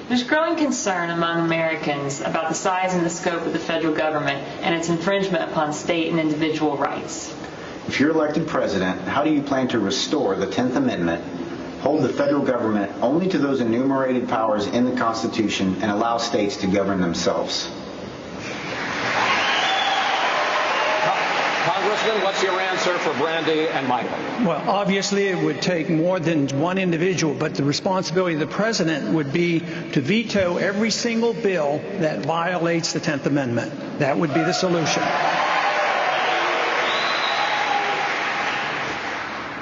There's growing concern among Americans about the size and the scope of the federal government and its infringement upon state and individual rights. If you're elected president, how do you plan to restore the 10th Amendment, hold the federal government only to those enumerated powers in the Constitution, and allow states to govern themselves? Congressman, what's your answer for Brandy and Michael? Well, obviously it would take more than one individual, but the responsibility of the president would be to veto every single bill that violates the 10th Amendment. That would be the solution.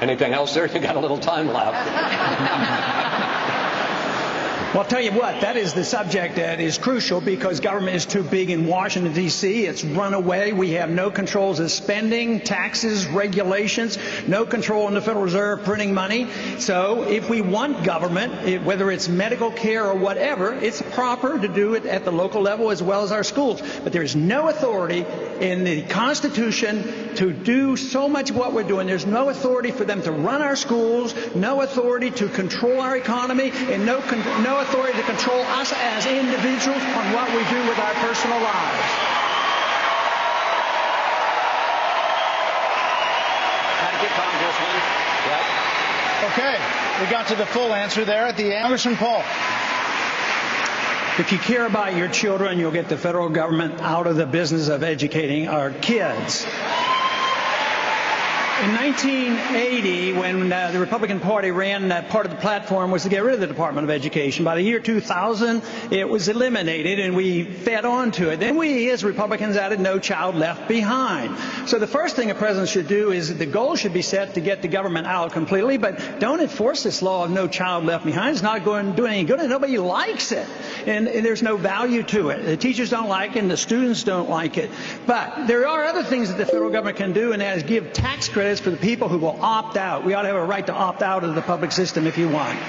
Anything else there? You got a little time left. Well, I'll tell you what, that is the subject that is crucial because government is too big in Washington, D.C. It's run away. We have no controls of spending, taxes, regulations, no control in the Federal Reserve printing money. So if we want government, whether it's medical care or whatever, it's proper to do it at the local level as well as our schools. But there is no authority in the Constitution to do so much of what we're doing. There's no authority for them to run our schools, no authority to control our economy, and no authority to control us as individuals on what we do with our personal lives. Thank you, Congressman. Yep. Okay, we got to the full answer there at the end. Congressman Paul. If you care about your children, you'll get the federal government out of the business of educating our kids. In 1980, when the Republican Party ran, part of the platform was to get rid of the Department of Education. By the year 2000, it was eliminated, and we fed on to it. Then we, as Republicans, added No Child Left Behind. So the first thing a president should do is the goal should be set to get the government out completely, but don't enforce this law of No Child Left Behind. It's not going to do any good, and nobody likes it. And there's no value to it. The teachers don't like it, and the students don't like it. But there are other things that the federal government can do, and that is give tax credits for the people who will opt out. We ought to have a right to opt out of the public system if you want.